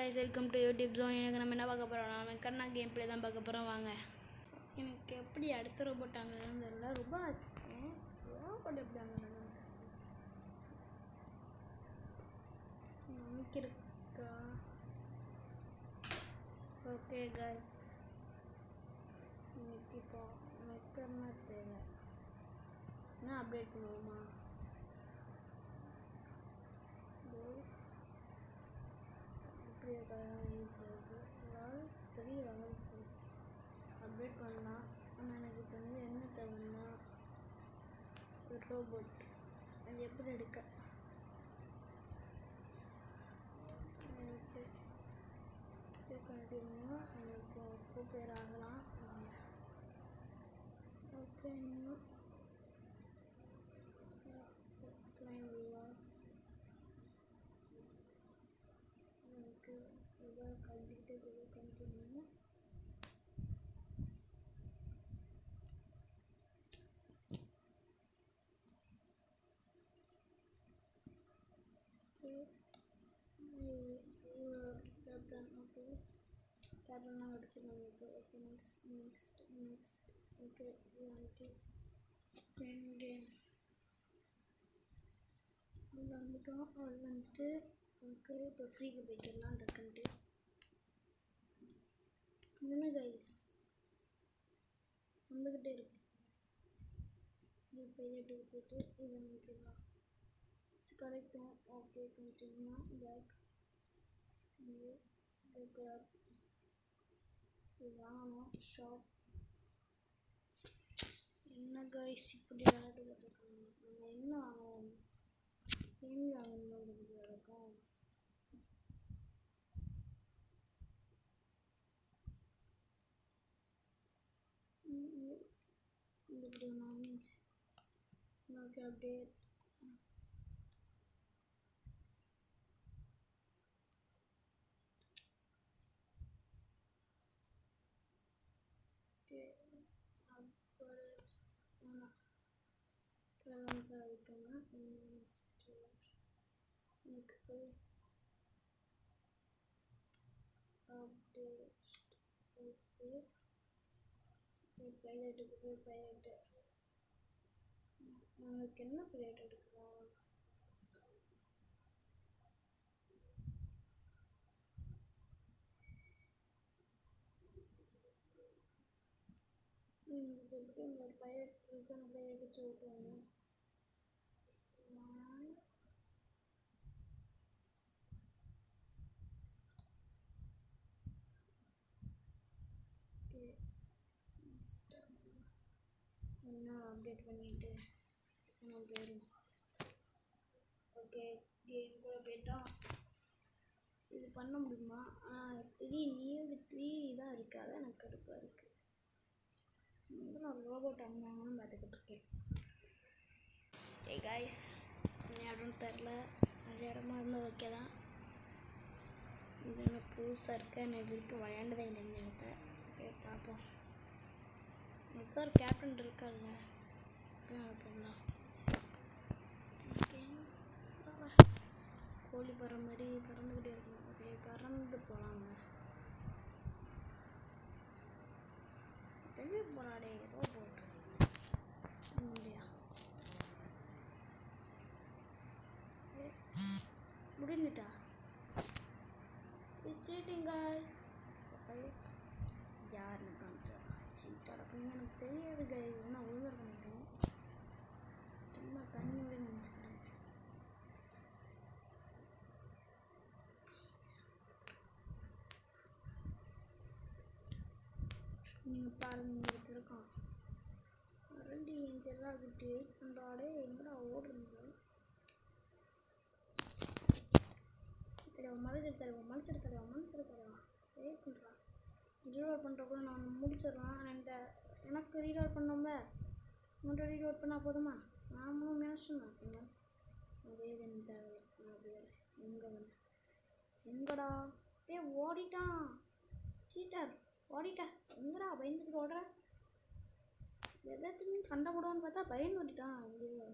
guys, welcome to YouTube zone. எனக்கு நம்ம என்ன பார்க்க போகிறோம், நம்ம கண்ணா கேம் பிளே தான் பார்க்க போகிறோம். வாங்க. எனக்கு எப்படி அடுத்த ரோபோட் ஆகுதுன்னு தெரியல, ரொம்ப ஆச்சு. ரோபோட் எப்படி ஆகுது நமக்கு இருக்கா? ஓகே guys, இன்னைக்கு இப்போ மெக்கர்னா தேவை. என்ன அப்டேட் பண்ணுவோமா? அப்டேட் பண்ணலாம். ஆனால் எனக்கு இப்போ வந்து என்ன தேவைன்னா ஒரு ரோபோட். அது எப்படி எடுக்க கண்டினியூ எனக்கு ப்ரிப்பேர் ஆகலாம். ஓகே, இன்னும் எனக்கு இதை கழிச்சிட்டு இதை கண்டினியூ. கேப்டன்லாம் கிடச்சி நம்மளுக்கு. ஓகே, நெக்ஸ்ட் ஓகே, கேம் அதில் வந்துட்டோம். அதில் வந்துட்டு ஓகே, இப்போ ஃப்ரீக்கு போய்க்கிடலாம் டக்குன்ட்டு. என்ன கைஸ் வந்துக்கிட்டே இருக்கு. ஃப்ரீ பைலட்டுக்கு போய்ட்டு இதை நினைக்கலாம் கிடைக்கும். Okay, continue back. வாங்கணும் ஷாப். என்ன கைஸ் இப்படி விளையாட்டு பார்த்துருக்காங்க. நம்ம என்ன வாங்கணும், ஏன் வாங்கணும் இருக்கும். இப்படி மீன்ஸ் ஓகே அப்டேட். பைலட்டுக்கு போய் பைலட்டு நமக்கு என்ன பைலட் எடுக்கலாம்? ஒரு பைலட் இருக்கு, அந்த பைலட் வச்சு ஓட்டுவாங்க. இன்னும் அப்டேட் பண்ணிவிட்டு நம்ம போயிடும். ஓகே, கேம் கூட போயிட்டோம். இது பண்ண முடியுமா? ஆனால் 3 தான் இருக்குது. அதான் எனக்கு கடுப்பாக இருக்குது. நான் ரோபோட் வாங்கணும்னு பார்த்துக்கிட்டு இருக்கேன். காய் என்ன இடம்னு தெரில. நிறைய இடமா இருந்தால் ஓகே தான். இது என்ன புதுசாக இருக்கா? நான் இது வரைக்கும் விளையாண்டதே இல்லை இந்த இடத்த. ஓகே, பார்ப்போம். இப்போ ஒரு கேப்டன் இருக்காங்க, போடலாம். கோழி பற மாதிரி பறந்துக்கிட்டே இருக்கணும். ஓகே, பறந்து போகலாங்க. தெரிய போகிறாடே ரோபோட் முடியா முடிஞ்சிட்டா. சீட்டிங் யாருன்னு காமிச்சா சீட்டாக அப்படின்னு எனக்கு தெரியாது கை. நான் ஒழுங்காக பண்ணிட்டேன். சும்மா தண்ணி மாதிரி நினச்சிக்கிட்டேன். நீங்கள் பாருங்க, இங்கே எடுத்துருக்கோம் 2 இன்ச்செல்லாம் ஆகிட்டு 8 பண்ணுறாடே. எங்கடா ஓடுறீங்க? மலைச்சல் தலைவா வெயிட் பண்ணுறான். ரீலோட் பண்ணுறக்குள்ள நான் முடிச்சிடுறான். எனக்கு ரீலோட் பண்ணோம்ப உன்ட்ட ரீலோட் பண்ணால் போதுமா? நான் 3 நிமிஷம் தான் அப்படின்னா அதே இது தேவை. அப்படியே எங்கடா ஓடிட்டான் சீட்டர், ஓடிட்டேன். எங்கடா பயந்துக்கிட்டு ஓடுற? எதாச்சும் சண்டை போடுவான்னு பார்த்தா பயந்து ஓடிட்டான். ஐயோ,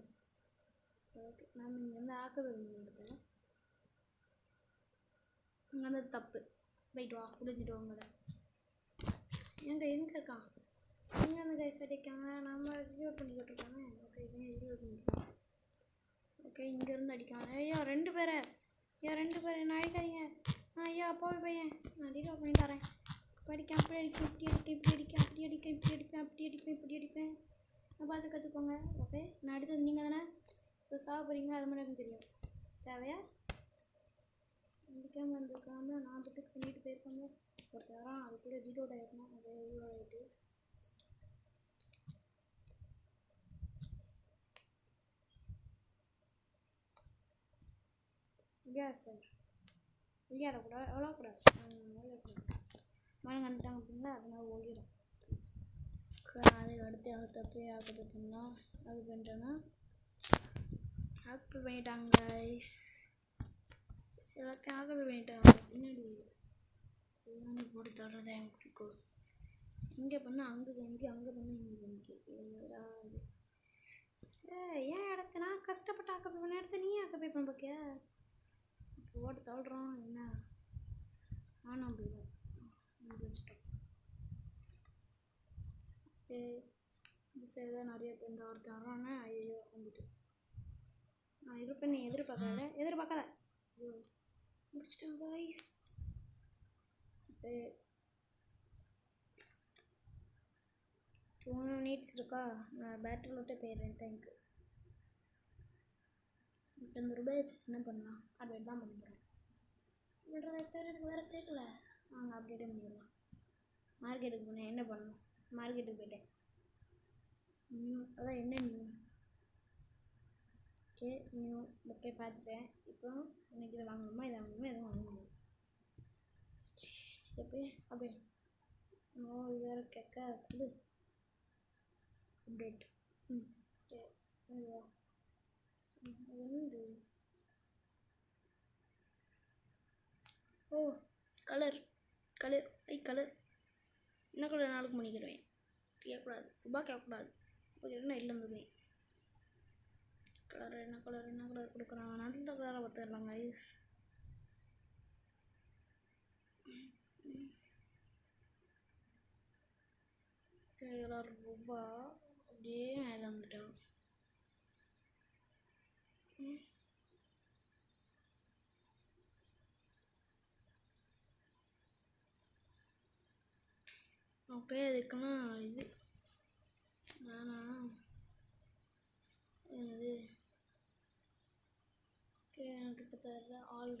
ஓகே, நம்ம இங்கேருந்து ஆக்குது எடுத்தேன். அங்கே வந்து தப்பு. போயிட்டு வா, புரிஞ்சுட்டு வாங்கட. எங்கே இருக்கான்? எங்கே அந்த கைஸ் அடிக்காங்க? நம்ம ரிலோட் பண்ணிக்கிட்டு இருக்காங்க. ஓகே, இவன் ரிலோட் பண்ணிக்கலாம். ஓகே, இங்கேருந்து அடிக்காங்க. ஐயா 2 பேரை என்ன அடிக்காதீங்க. ஐயா போய் பையன், நான் ரிலோட் பண்ணி தரேன். படிக்கேன், அப்படி அடிப்பேன், இப்படி அடிப்பேன். நான் பார்த்து கற்றுக்கோங்க. ஓகே, நான் அடுத்தது நீங்கள் தானே இப்போ சாக போகிறீங்க, அது மாதிரி எனக்கு தெரியும். தேவையா வந்துக்காமல் வந்துருக்காமல் நான் பட்டுக்கு பண்ணிட்டு போயிருப்பாங்க. ஒருத்தர் அது கூட ஜீரோட் ஆகிடணும். அது ஜீரோ ஆகிட்டு இல்லையா சார்? விளையாடக்கூடாது, விளாடக்கூடாது, மழை வந்துட்டாங்க அப்படின்னா அதனால் ஓடிடும். அதுக்கு அடுத்து போய் ஆக்குது அப்படின்னா அது பண்ணுறேன்னா ஆக்டிவ் பண்ணிட்டாங்க கைஸ். எல்லாத்தையும் ஆக்டிவ் பண்ணிட்டாங்க. பின்னாடி போட்டு தர்றது என் குறிக்கோள். இங்கே பண்ணால் அங்கே கமிக்கு, அங்கே பண்ணால் இங்கே கமிக்கு. ஏன் இடத்த நான் கஷ்டப்பட்டு ஆக்கப்பை பண்ண இடத்த நீ ஆக்கப்பை பண்ண பார்க்கியா? இப்போ ஓட்டு தள்ளுறோம் என்ன ஆனால் போயிடும். வச்சுட்டோம். இந்த சைடு தான் நிறைய பேர் இந்த ஒருத்தர் வர்றாங்க. ஐயோ வந்துட்டு நான் இருப்பேன், நீ எதிர்பார்க்காத. ஐயோ முடிச்சிட்டேன் கைஸ். இப்போ 2 minutes இருக்கா? நான் பேட்டரி விட்டே போயிடுறேன். தேங்க்யூ. ₹50 வச்சு என்ன பண்ணலாம்? அப்டேட் தான் பண்ண போகிறேன். எனக்கு வேறு தெரியல. வாங்க அப்டேட்டே பண்ணிடலாம். மார்க்கெட்டுக்கு போனேன், என்ன பண்ணணும்? மார்க்கெட்டுக்கு போயிட்டேன். அதான் என்ன நியூ? Okay new. ஓகே பார்த்துட்டேன். இப்போ எனக்கு இதை வாங்கணுமா, இதை எதுவும் வாங்க முடியாது. இதை போய் அப்படியே இது வேறு கேட்க கொடு. அப்டேட். ஓகே அது வந்து ஓ கலர் என்ன கலர் நாளுக்கு பண்ணிக்கிறேன். கேட்கக்கூடாது, கேட்கக்கூடாது. இப்போ என்ன இல்லை வந்துடுவேன். கலர் என்ன கலர் கொடுக்குறாங்க? நல்ல கலராக பார்த்துடலாங்க ஐஸ். ₹7 அப்படியே மேலே வந்துட்டோம். ஓகே அதுக்குன்னா இது நானா என்னது? ஓகே எனக்கு இப்போ தர ஆல்.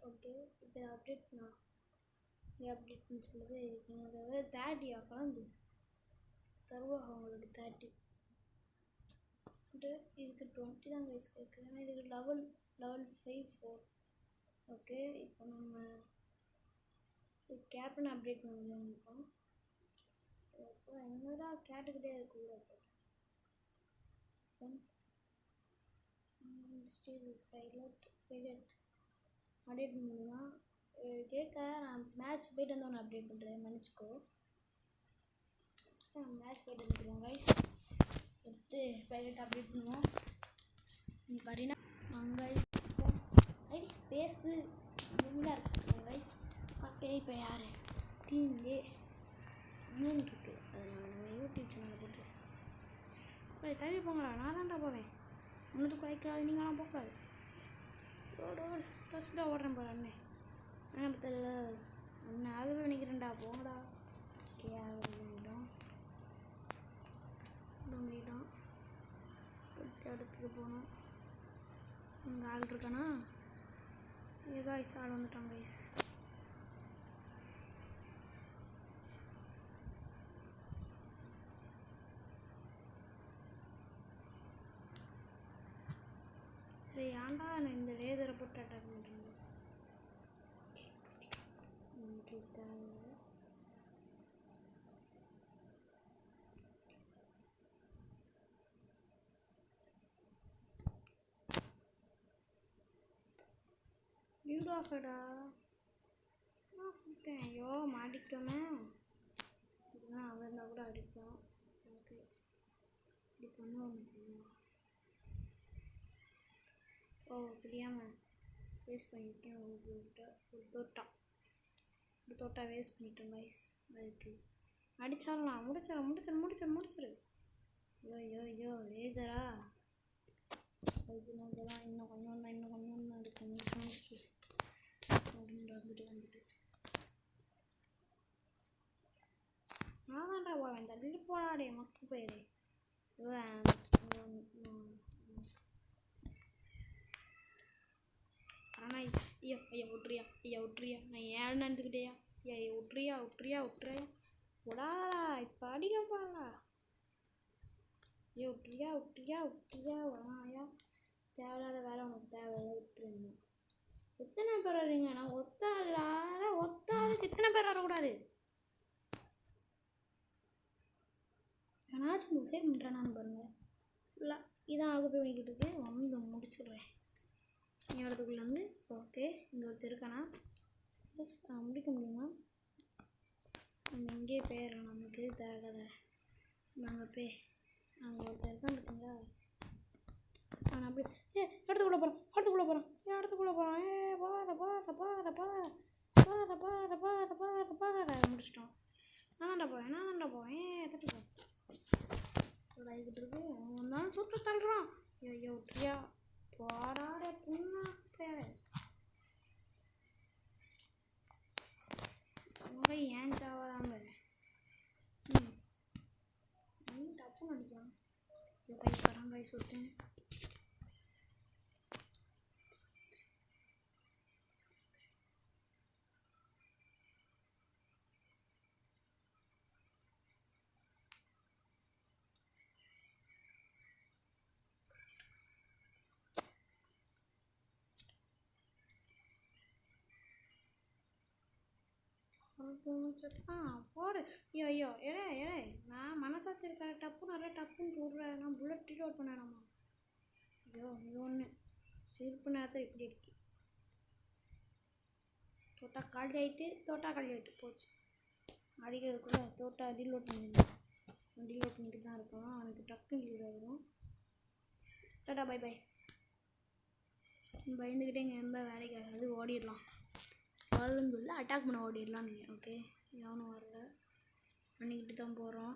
ஓகே இப்போ அப்டேட் அப்டேட்னு சொல்லுது. இதுக்கு அதாவது 30 கலந்து தருவாங்க அவங்களுக்கு 30. இதுக்கு 20 தான் கைஸ் கேட்கு. ஆனால் இதுக்கு லெவல் 5-4. ஓகே இப்போ நம்ம கேப்டன் அப்டேட் பண்ணிருக்கோம். இப்போ என்னடா கேட்டுக்கிட்டே இருக்கு. ஸ்டீல் பைலட் அப்டேட் பண்ணுமா கேட்க? நான் மேட்ச் போய்ட்டு வந்தவொன்னே அப்டேட் பண்ணுறேன், மன்னிச்சிக்கோ. மேட்ச் போய்ட்டு வந்துடுவோம் கைஸ். எடுத்து பைலட் அப்டேட் பண்ணுவோம். கரீனா கைஸ் இப்போ ஐடி ஸ்பேஸு நல்லா இருக்குது கைஸ். ஓகே இப்போ யார் டீம்லே யூன் இருக்குது. அதை நம்ம யூடியூப் சேனலில் போட்டு தள்ளி போங்களா? நான் தான்டா போவேன். ஒன்றுக்கு குறைக்காது, நீங்களாம் போகக்கூடாது. ஸ்பீடாக ஓடுறேன் போல அண்ணே. அண்ணன் தெரியல அண்ணன் ஆகவே நினைக்கிறேன்டா. போங்கடா. ஓகே ஆகவே பண்ணிட்டோம். இடத்துக்கு போகணும். இங்கே ஆள் இருக்கானா? கைஸ் ஆள் வந்துட்டோம் கைஸ். ஏன்டா நான் இந்த லேசரை போட்டு அட்டாக் பண்ணுறேன். லீட் ஆஃபடா கொடுத்தேன். ஐயோ மாட்டிக்கிட்டோமே. இதுனா அவன் இருந்தால் கூட அடிப்போம். ஓகே இப்படி பண்ணுவாங்க தெரியுமா? ஓ தெரியாமல் வேஸ்ட் பண்ணியிருக்கேன். ஒரு தோட்டா வேஸ்ட் பண்ணிட்டேன் கைஸ். அதுக்கு அடிச்சாடலாம். முடிச்சிரு. ஐயோ லேஜரா அதுதான் இன்னும் கொஞ்சம் அதுக்கு முடிச்சுட்டு அப்படின்னு வந்துட்டு நான் தான்டா போவேன். தள்ளி போடாடே மக்கு போயிடு. ஆனால் ஐயா விட்றியா நான் ஏன் நினச்சிக்கிட்டேயா? ஐயா விட்றியா விடாதா இப்போ அடிக்க பாடா. ஐயோ விட்றியா வராயா? தேவையில்லாத வேலை உனக்கு தேவையில்லை விட்டுருங்க. எத்தனை பேர் வரீங்க? நான் ஒத்தாளுக்கு எத்தனை பேர் வரக்கூடாது. ஏன்னாச்சும் இந்த உதவி பண்ணுறேன்னு பாருங்கள். ஃபுல்லாக இதான் ஆகுப்போய் பண்ணிக்கிட்டு இருக்கு. வந்து முடிச்சிடுறேன் இடத்துக்குள்ளேருந்து. ஓகே இங்கே ஒருத்தர் இருக்கானா? ப்ளஸ் முடிக்க முடியுமா? நம்ம இங்கே போயிடலாம். நமக்கு தேவை நாங்கள் அங்கே ஒருத்தர் இருக்கான் பார்த்தீங்களா? நான் அப்படி இடத்துக்குள்ளே போகிறோம். முடிச்சிட்டோம். நான் தான்டா போவேன். எதாச்சும் ஆகிக்கிட்டு இருக்கு. அவன் சுட்டு தள்ளுறான். ஐயோ விட்றியா போடாடே புண்ணா பேர. அவங்க ஏன் சாவாதாங்க? டப்புன்னு அடிக்கலாம். கை சுட்டேன். போடு. ஐயோ எடே நான் மனசாச்சு இருக்கா? டப்புன்னு சொல்கிறேன். நான் புல்லட் ரீலோட் பண்ணேனாமா? ஐயோ இது ஒன்று சிரிப்பு நேரத்தில் இப்படி இருக்கு. தோட்டா காலி ஆகிட்டு போச்சு. அடிக்கிறதுக்குள்ளே தோட்டா ரீலோட் பண்ணிட்டு தான் இருக்கான். அவனுக்கு டக்குன்னு ரீலோட் ஆகிடும். டாடா பை பயந்துக்கிட்டே இங்கே இருந்தால் வேலைக்கு ஆகாது. ஓடிடலாம். வரலன்னு சொல்லி அட்டாக் பண்ண ஓடிடலாம் நீங்கள். ஓகே எவனும் வரல. பண்ணிக்கிட்டு தான் போகிறோம்.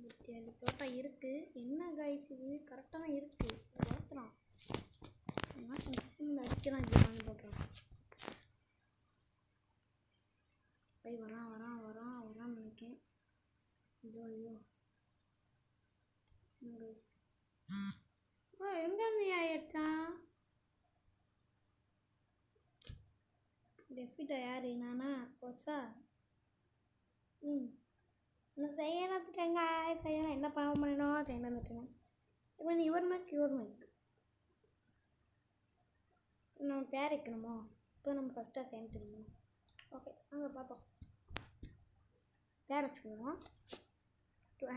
27 தோட்டா இருக்குது. என்ன கைஸ் இது கரெக்டாக தான் இருக்குது. வளர்த்துறான் அடிக்க தான் இப்படி வாங்கி போட்டுறான். போய் வரான்னு நினைக்கேன். ஐயோ கைஸ் எங்கேருந்து ஆயிடுச்சான்? டெஃபிட்டா யார்? நானா கோச்சா? நான் செய்யறதுக்கு செய்யணும். என்ன பண்ணணும் செய்யணும்னு இப்போ இவர் மைக் நம்ம பேர் வைக்கணுமோ? இப்போ நம்ம ஃபஸ்ட்டாக செய்யணுமோ? ஓகே அங்கே பார்ப்போம். பேர் வச்சுக்குவோம்.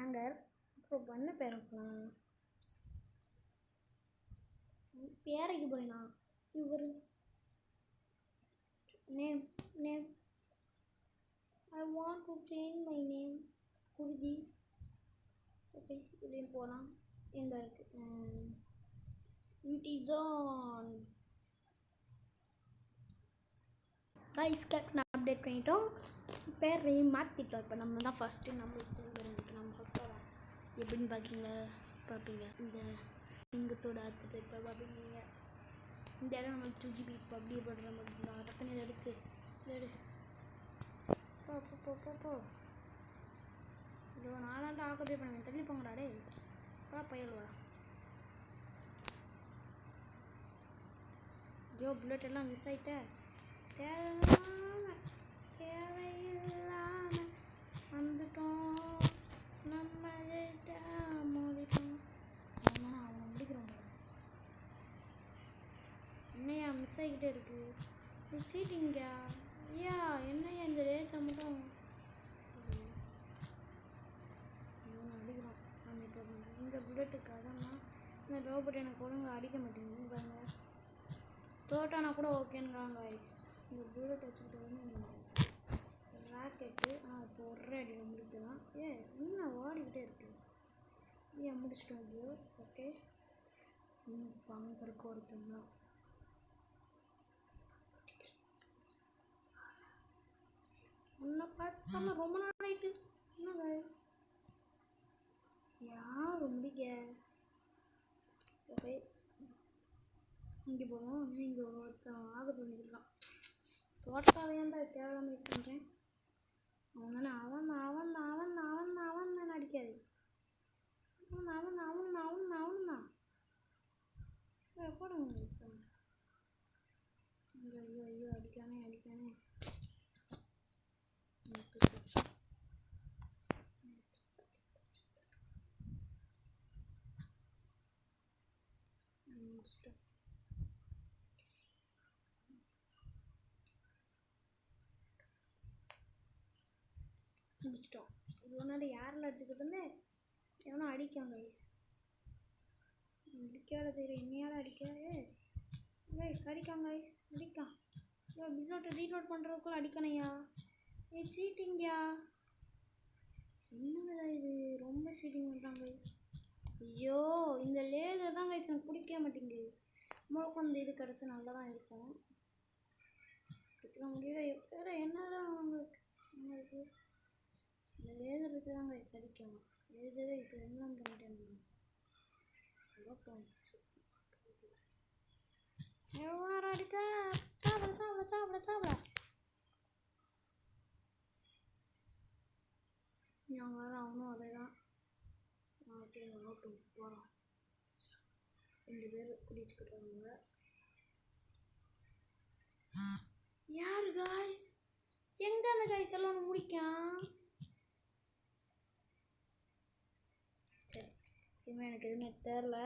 ஆங்கர். அப்புறம் பண்ண பேர் வைக்கலாம். பேரைக்கு போயினா இவர் name I want to change my name. Kurgis. Okay இதுலேயும் போகலாம். இந்த இருக்கு John கைஸ் நான் அப்டேட் பண்ணிட்டோம். பேரையும் மாற்றிட்டோம். இப்போ நம்ம தான் ஃபஸ்ட்டு நம்மளுக்கு நம்ம ஃபஸ்ட்டாக எப்படின்னு பார்ப்பீங்க. இந்த சிங்கத்தோட அர்த்தத்தை இப்போ பார்ப்பீங்க. இந்த இடம் நம்மளுக்கு 2GB இப்போ அப்படியே போடுற மாதிரி டக்குன்னு இதை எடுத்து போ. இதோ நாளாண்டு ஆக்கப்பே பண்ணுவேன். தள்ளி போங்கடா டே பயல்வா. ஜோ புல்லட் எல்லாம் மிஸ் ஆகிட்டேன். தேவையில்லாம வந்துட்டோம். நம்ம மோதிட்டோம். அவனை முடிக்கிறோம். என்னையா மிஸ் ஆகிக்கிட்டே இருக்கு. சீட்டிங்கயா என்னையா இந்த ரேஸை மட்டும் அடிக்கிறோம். நம்ம இப்போ இந்த புல்லட்டுக்காக தான் இந்த ரோபோட் எனக்கு ஒழுங்கு அடிக்க மாட்டேங்குது பாருங்க. தோட்டானா கூட ஓகேங்கிறாங்க. இந்த புல்லட் வச்சுக்கிட்டு வந்து ராக்கெட்டு இப்போ ஒரே அடியில் முடிக்கலாம். இன்னும் ஓடிக்கிட்டே இருக்கு. முடிச்சிட்டோம். ஓகே இப்போ அங்கே இருக்க ஒருத்தங்க பார்த்தாம ரொம்ப நாள் ஆயிட்டு. என்ன guys? யார் முடிக்க சரி இங்கே போவோம். இங்கே ஒருத்தன் ஆகப்பட்டு வந்துருக்கான். தோட்டக்காக ஏன்டா தேவையில்லாமல் யூஸ் பண்ணுறேன். அவன் தானே அவன் தானே அடிக்காது. அவன் தான் போடுங்க. ஐயோ அடிக்கானே முடிச்சிட்டோம். இவ்வளோ நேரம் யாரில் அடிச்சுக்கிட்டுன்னு எவனோ அடிக்கான் கைஸ். அடிக்காத சரி என்னையால் அடிக்காது கைஸ். அடிக்கான் பில்லோட்டை ரீலோட் பண்ணுறதுக்குள்ள அடிக்கணையா? சீட்டிங்கயா? என்னங்க இது ரொம்ப சீட்டிங் பண்ணுறாங்க கைஸ். ஐயோ இந்த லேசர் தான் கைஸ் எனக்கு பிடிக்க மாட்டேங்குது. நம்மளுக்கும் அந்த இது கிடச்சா நல்லா தான் இருக்கும். பிடிக்க முடியல எப்போ என்னதான் அவங்களுக்கு என்னது இந்த லேசர் வச்சு தான் கைஸ் அடிக்கணும். லேசரே இப்போ என்ன பண்ணிட்டேன். எவ்வளோ நேரம் அடித்தா சாப்பிட நான் வேறு அவனும் அதே தான். ஓகே ஆகட்டும் போகிறோம். 2 பேர் குடிச்சுக்கிட்டாங்க. யார் காய்ஸ் எங்கே அந்த காய்ஸ் எல்லாம் முடிக்கான்? சரி இனிமேல் எனக்கு எதுவுமே தெரில.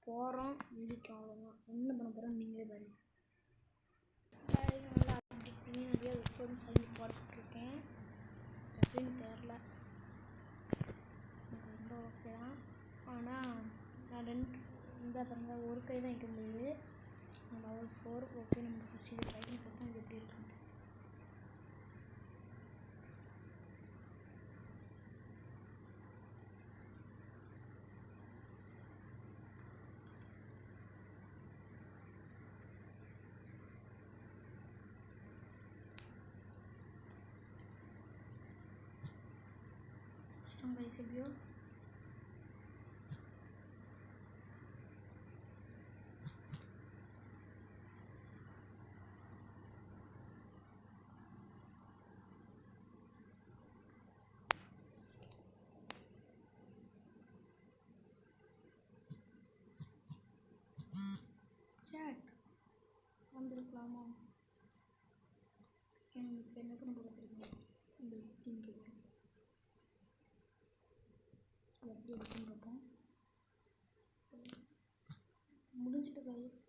போகிறோம் முடிக்கும் அவ்வளோதான். என்ன பண்ண போகிறோம் நீங்களே பாருங்கள். நல்லா அப்டேட் பண்ணி நிறைய ரெஸ்பான்ஸ் சொல்லி போட்டுருக்கேன். எப்படின்னு தெரில. எனக்கு ரொம்ப ஓகே தான். ஆனால் நான் இந்த பாருங்க ஒரு கை தான் வைக்க முடியுது. Level 4 okay. நம்ம ஃபஸ்ட் இது ட்ரை பண்ணி பார்ப்போம் இது எப்படி இருக்குன்னு. கஷ்டம் கைஸ் எப்படியோ. சேட் வந்திருக்கலாமா? இப்போ என்ன பண்ண கொடுத்துருக்கேன். இந்த திங்க் எப்படி இருக்குன்னு பார்ப்போம். முடிஞ்சிட்டு கைஸ்.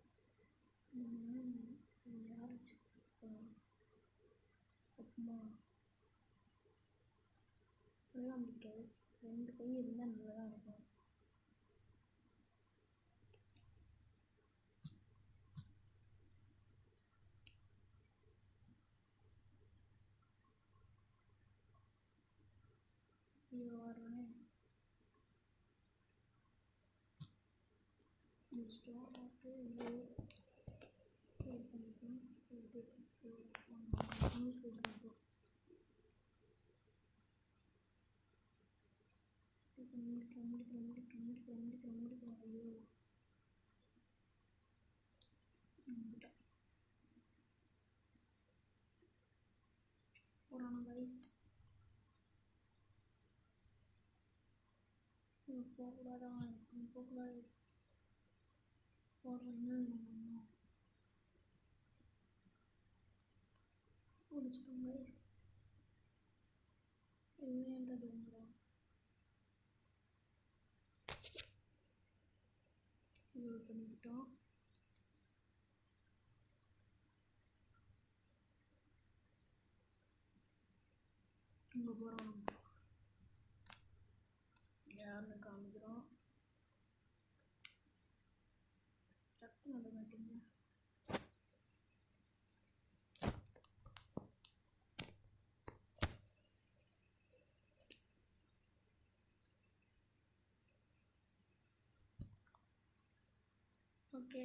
யார் அப்புறமா எல்லாம் அப்படி கைஸ் 2 கை இருந்தால் நல்லா தான் இருக்கும். ஐயோ வரேன். ஸ்டார்ட் ஆகிட்டு ஐயோ பண்ணிக்கலாம். சொல்கிறோம் முடிக்கலாம். ஐயோ போகிறான கைஸ். போகக்கூடாதான் போகக்கூடாது. போடுறேன் முடிச்சிட்டோம் கைஸ். என்னன்றது இது பண்ணிக்கிட்டோம். இங்கே போகிறோம். யாருன்னு காமிக்கிறோம். சத்து நட மாட்டீங்க. ஓகே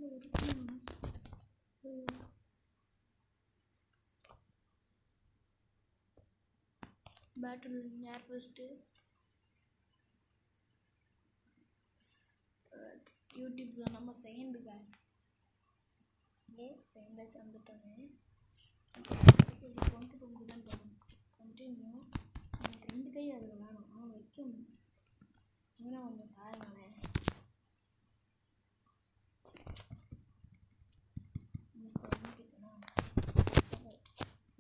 இருக்கணும். பேட்டில் யார் ஃபஸ்ட்டு யூடியூப் ஜோன் நம்ம செகண்ட் guys. செகண்டாச்சு வந்துட்டோமே. இது கொண்டு போக தான் போகணும். கண்டினியூ. எனக்கு 2 கை அதில் வேணும். வைக்கணும். இன்னும் கொஞ்சம் பாருங்களேன்.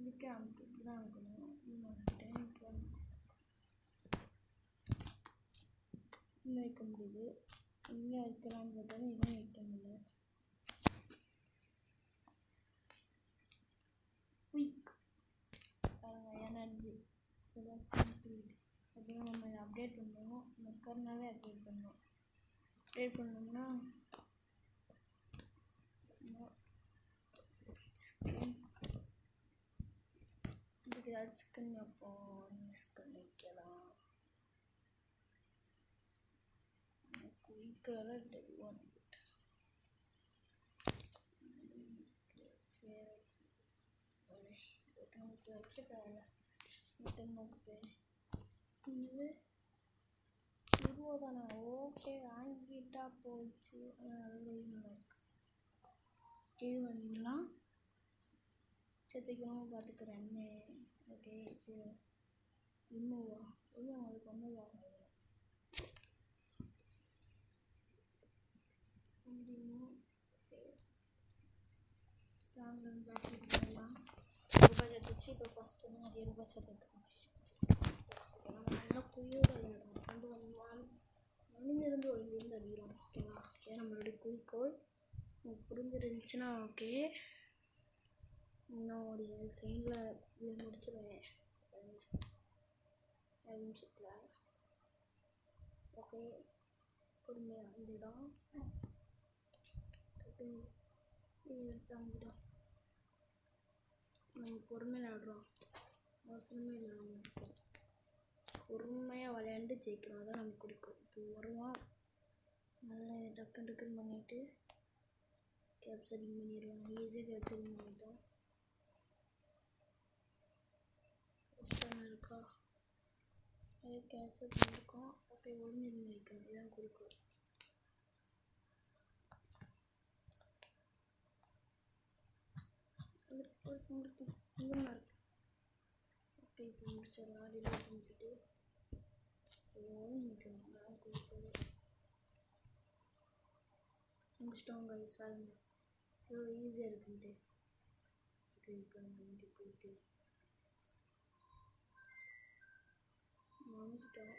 இதுக்கே அமுக்கு இப்படி தான் அமுக்கணும். இன்னும் வைக்க முடியுது. இங்கே வைக்கலான்னு பார்த்தாலும் இன்னும் வைக்க முடியல. எனர்ஜி அப்புறம் நம்ம இதை அப்டேட் பண்ணுவோம். மக்கர்னாவே அப்டேட் பண்ணுவோம். அப்டேட் பண்ணோம்னா இதுக்கு ஏதாவது சிக்கன் வைப்போம். சிக்கன் வைக்கலாம். குயிக்காக டெலிவரி வச்சுக்கால இது தானே. ஓகே வாங்கிட்டா போச்சு. அதில் இருக்கு. இது வாங்கிக்கலாம். சத்திக்கணும் பார்த்துக்கிறேன்னு. ஓகே இது இன்னும் அதுக்கு ஒன்று வாங்க பார்த்துக்கலாம். ரூபாய் சேர்த்துச்சு. இப்போ ஃபஸ்ட்டு வந்து நிறைய ரூபாய் சேர்த்துருக்கோம். நம்ம நல்லா குயியோடு விளையாடுவோம். கொண்டு ஒளிஞ்சிருந்து அடிக்கிறோம். ஓகேவா? ஏன் நம்மளுடைய குறிக்கோள் புரிஞ்சிருந்துச்சுன்னா ஓகே. இன்னும் ஒரு செகண்டில் இதை முடிச்சிடுவேன். 5 நிமிஷத்தில். ஓகே பொறுமையாக இந்த இடம் எடுத்தாங்கிடும். நம்ம பொறுமையாக விளாடுறோம். அவசரமே இல்லை. நம்ம பொறுமையாக விளையாண்டு ஜெயிக்கிறோம். அதான் நமக்கு குறிக்கும். இப்போ வருவோம். நல்லா டக்குன்னு பண்ணிவிட்டு கேப்சரிங் பண்ணிடுவோம். ஈஸியாக கேப்சரிங் பண்ணிட்டோம். இருக்கா அதே கேப்சர் பண்ணியிருக்கோம். ஓகே ஒளிஞ்சிருந்து வைக்கணும். இதான் குறிக்கும். இங்கேமா இருக்கு. ஓகே இப்போ முடிச்சிடலாம். டிலீட் பண்ணிட்டு நிற்கணும். நான் குறிக்கோள் முடிச்சிட்டோம் கைஸ். வேலைங்க எவ்வளோ ஈஸியாக இருக்குன்ட்டு. ஓகே இப்போ நம்ம இங்கே போயிட்டு வந்துட்டோம்.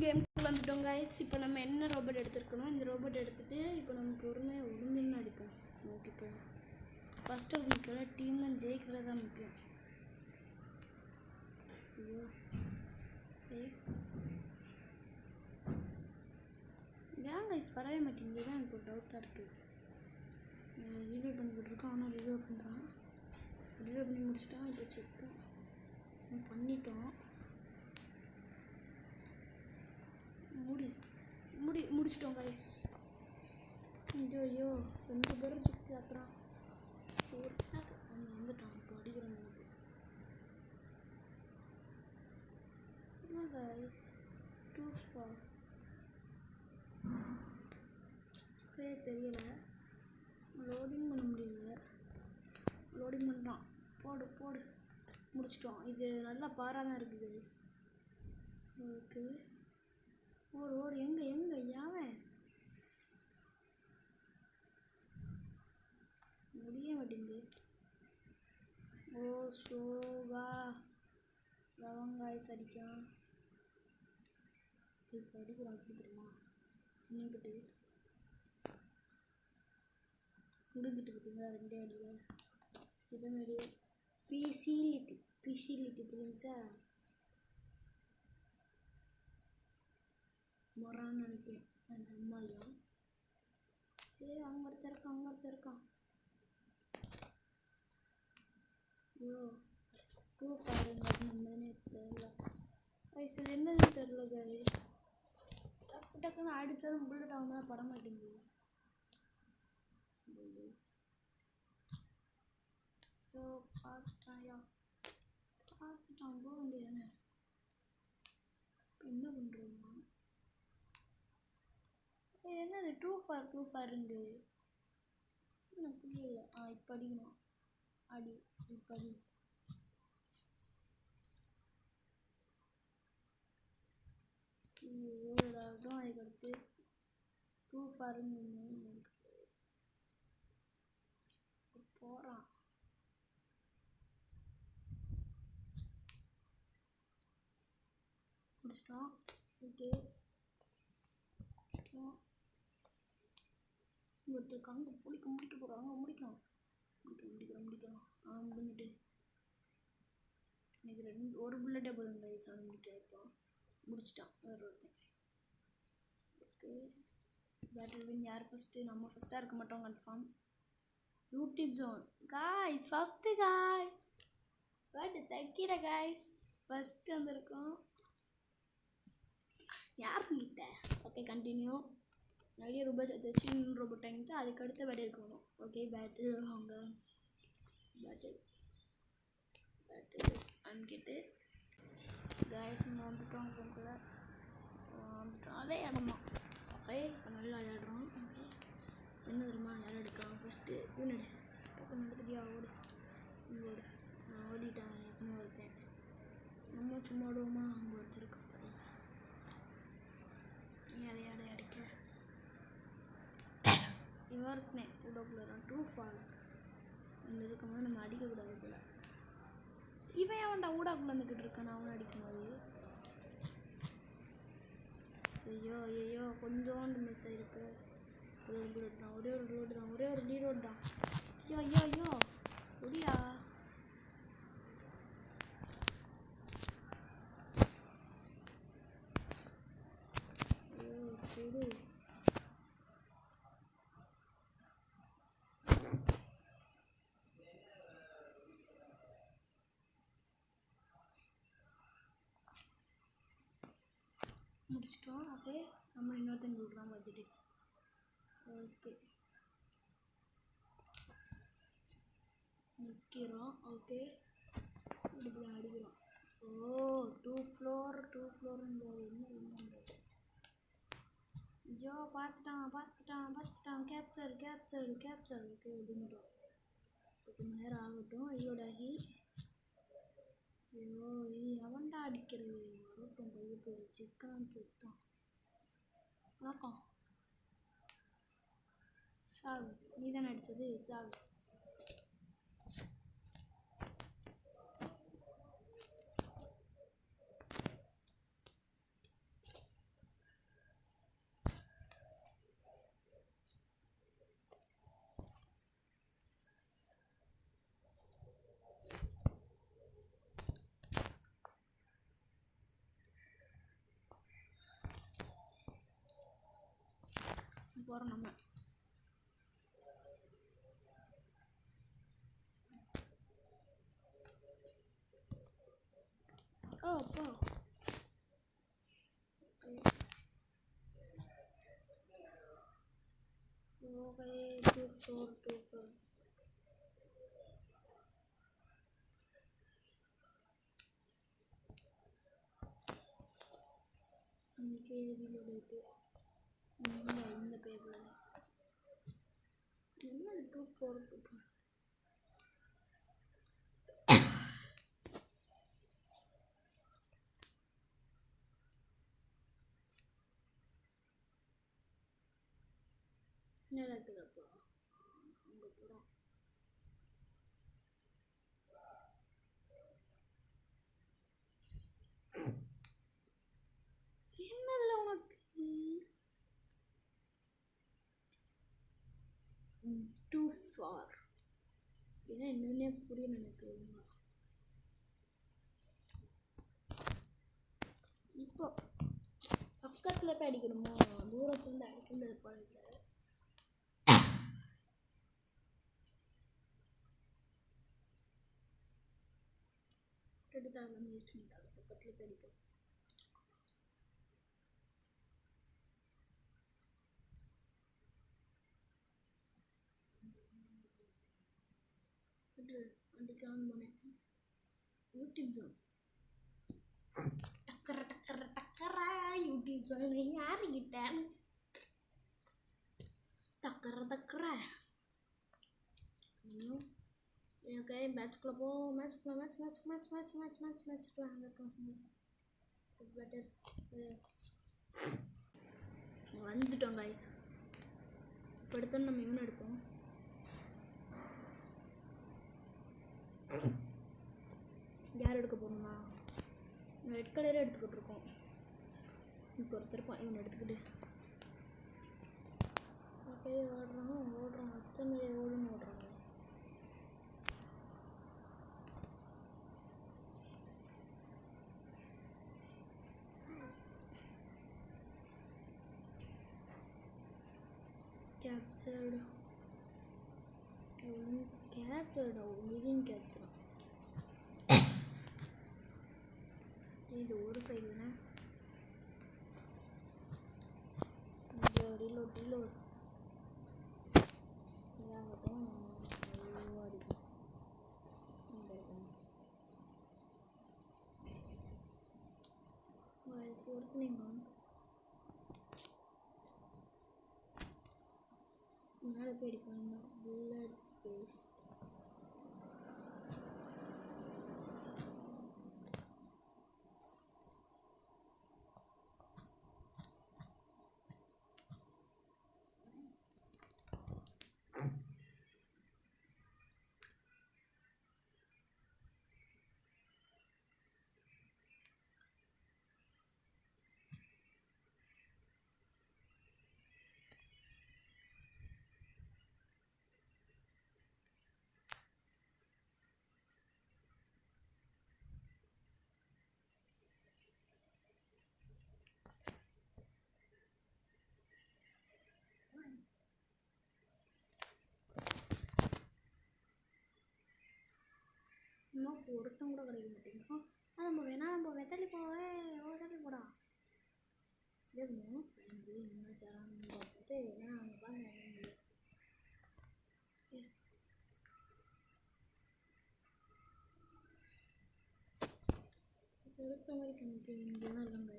கேமுக்கு வந்துட்டோம் கைஸ். இப்போ நம்ம என்ன ரோபோட் எடுத்துருக்கணும். இந்த ரோபோட் எடுத்துகிட்டு இப்போ நம்ம பொறுமையாக ஒளிஞ்சுன்னு அடிப்போம். ஓகே இப்போ ஃபஸ்ட்டு முக்கிய டீம் தான் ஜெயிக்கிறது தான் முக்கியம். ஐயோ ஏன் கைஸ் வரவே மாட்டேங்குது தான் எனக்கு ஒரு டவுட்டாக இருக்குது. ரீலோட் பண்ணி போட்டிருக்கோம். ஆனால் ரீலோட் பண்ணுறான். ரீலோட் பண்ணி முடிச்சிட்டோம். இப்போ செக் பண்ணிட்டோம். முடிச்சிட்டோம் கைஸ். ஐயோ 2 பேரும் செக் ஆக்குறான். வந்துட்டான். இப்போ அடிக்கிறோம். கைஸ் 2-4 தெரியல. லோடிங் பண்ண முடியல. லோடிங் பண்ணுறான். போடு முடிச்சிட்டோம். இது நல்லா பாராக தான் இருக்குது கைஸ். ஓகே ஓடு எங்கே யாவன் முடிய மாட்டேங்குது. ஓ ஸ்லோகா லவங்காய்ஸ் அடிக்கான். இப்போ அடிக்கிறான். அப்படி தெரியுமா இன்னிக்கிட்டு முடிஞ்சிட்டு பார்த்தீங்களா 2 அடியில். இதமாரி பிசிலிட்டி புரிஞ்சா மொறான்னு நினைக்கிறேன். அந்த அம்மாலையும் அங்கே ஒருத்தர் இருக்கான். ஐயோ 2-5 தெரியல கைஸ். இது என்னதுன்னு தெரியல கைஸ். டக்குன்னு அடித்தாலும் புல்லட் ஆகும்போது பட மாட்டேங்குது. ஐயோ பார்த்துட்டாயா, பார்த்துட்டான் போக வேண்டியதானே. என்ன பண்ணுறோம்மா? என்னது 2 for 2 எனக்கு புரியல. இப்போ அடிக்கணும். அடி இப்போ அடி. ஓடாட்டும். அதுக்கடுத்து 2 for போகிறான். முடிச்சிட்டோம். ஓகே முடிச்சிட்டோம். ஒருத்தர் கங்கு முடிக்க போகிறாங்க. முடிக்கிறோம். முடிஞ்சிட்டு எனக்கு ஒரு புல்லட்டே போதும் கைஸ். அது முடிக்க இப்போ முடிச்சிட்டான் வேறு ஒருத்தன். Okay battle win. யார் ஃபஸ்ட்டு? நம்ம ஃபஸ்ட்டாக இருக்க மாட்டோம் confirm. YouTube join guys first guys. But தைக்கிற காய்ஸ் ஃபஸ்ட்டு வந்திருக்கோம். யார் கிட்ட? Okay continue. நிறைய ரூபாய் சேர்த்துச்சு. இன்னும் ரொம்ப டைம்ட்டு அதுக்கடுத்து பேட்டில் இருக்கணும். ஓகே பேட்டில் அவங்க பேட்டில் அன்கிட்டு காய்ஸ் வந்துட்டோம். கூட வந்துட்டோம். அதே இடமா. ஓகே இப்போ நல்லா விளையாடுறோம். என்ன தெரியுமா யார் எடுக்கலாம்? ஃபஸ்ட்டு இவனு டக்குன்னு எடுத்துட்டியா? ஓடு. நான் ஓடிட்டான். எப்பவுமே ஒருத்தன். நம்ம சும்மா ஓடுவோமா? அங்கே ஒருத்தர் இருக்கா. இலையாட அடிக்க இவன் இருக்கனே கூடக்குள்ள 2 for இங்கே இருக்கும்போது நம்ம அடிக்கக்கூடாது போல. இவன் அவன்டா ஊடாக்குள்ள வந்துக்கிட்டு இருக்கான். அவனை அடிக்கும்போது ஐயோ கொஞ்சோண்டு மிஸ் ஆகிருக்கு. ஒரே ஒரு ரீலோடு தான். ஐயோ ஒடியா. சரி முடிச்சிட்டோம். ஓகே நம்ம இன்னொருத்தங்க விட்றான் பார்த்துட்டு. ஓகே நிற்கிறோம். ஓகே இப்படி அடிக்கிறோம். 2 floor என்ன ஐயோ பார்த்துட்டான். கேப்சர். ஓகே ஒதுங்கிட்டோம். 10 மணி நேரம் ஆகட்டும். ஐயோடாகி ஐயோ இது அவன்டா அடிக்கிறது. வரட்டும் பையப்போ சிக்கன் செத்தான். வணக்கம் சாவு. நீ தானே அடித்தது? சாவு. போகிறோம் நம்ம. அப்பா ஓகே 2 for 2 இன்றைக்கி ரீலோடு இந்த பேப்பரில் என்ன 2 for 2 என்ன இருக்குதுப்பா. அங்கே போகிறோம். என்னதுல உனக்கு 2 for ஏன்னா இன்னுமே புரியல எனக்கு. இப்போ பக்கத்தில் போய் அடிக்கணுமோ? தூரத்துலேருந்து அடிக்க முடியாது போல. எடுத்தாங்க வேஸ்ட் பண்ணிட்டாங்க. பக்கத்தில் போய் அடிப்போம். அடிக்கலாம்னு போனேன். யூடியூப் ஜோன் டக்கரா யூடியூப் ஜோன் யாருக்கிட்ட டக்கர இன்னும் ஓகே மேட்ச்குள்ளே போ. மேட்ச் பெட்டர் வந்துட்டோம் கைஸ். இப்போ எடுத்தோன்னு நம்ம இவனை எடுப்போம். யார் எடுக்க போகணுமா? ரெட் கலரே எடுத்துக்கிட்டு இருக்கோம். இப்போ ஒருத்தருப்பான் இவனை எடுத்துக்கிட்டு ஓகே ஓடுறான் அத்தனை ஓடுன்னு ஓடுறான். Captured. இது ஒரு சைடு தானே. ரீலோட் ஒருத்தனைங்க மேலே போயிருக்காங்க. புல்லட் பேஸ்ட் இன்னும் ஒருத்தன் கூட கிடைக்க மாட்டேங்கிறான். நம்ம வெத்தலி போடா என்ன சேரான்னு பார்த்து ஏன்னா அங்கே பாருங்க இருக்கிற மாதிரி கணக்கு இங்கே தான் இருக்காங்க.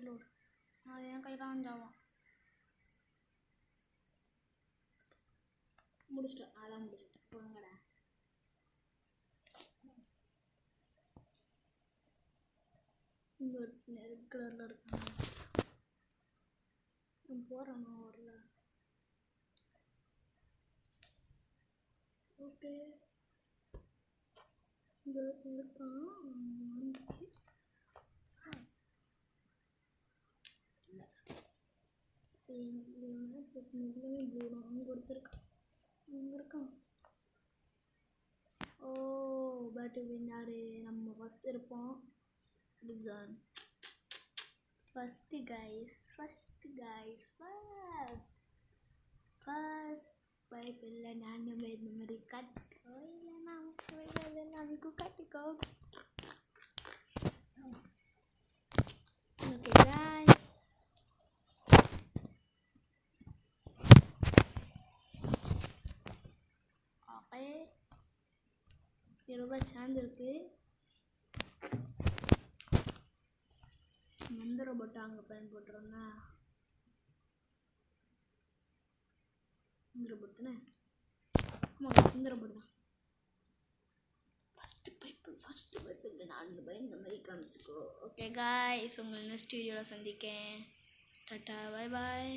லோட் அது என் கையில் தான் ஜாவான் முடிச்சிட்டேன். அதான் முடிச்சிட்டேன். போங்கடா. இந்த ரெட் கலரில் இருக்காங்க. போகிறேன் வரல. ஓகே இந்த இருக்கான் அங்கே ஒருத்தர் இருக்கான். ஓ பட் வின்னாரு நம்ம ஃபஸ்ட் இருப்போம். ஃபஸ்ட்டு பைப் இல்லை. நான் நம்ம இந்த மாதிரி கட்டிக்கோ இல்லைன்னா நமக்கு கட்டிக்கோ. ஓகே கைஸ் ரூபாய் சேர்ந்துருக்கு. எந்த ரோபோட்டை அங்கே பயன் போட்டுறோம்னா இந்த ரோபோட் தானே. ஆமாம் இந்த ரோபோட் தான். ஃபஸ்ட்டு பைப்பு இல்லை. 4 பை இந்த மாதிரி காமிச்சிக்கோ. ஓகே காய்ஸ் உங்களை நெக்ஸ்ட் வீடியோவில் சந்திக்கேன். Tata bye bye.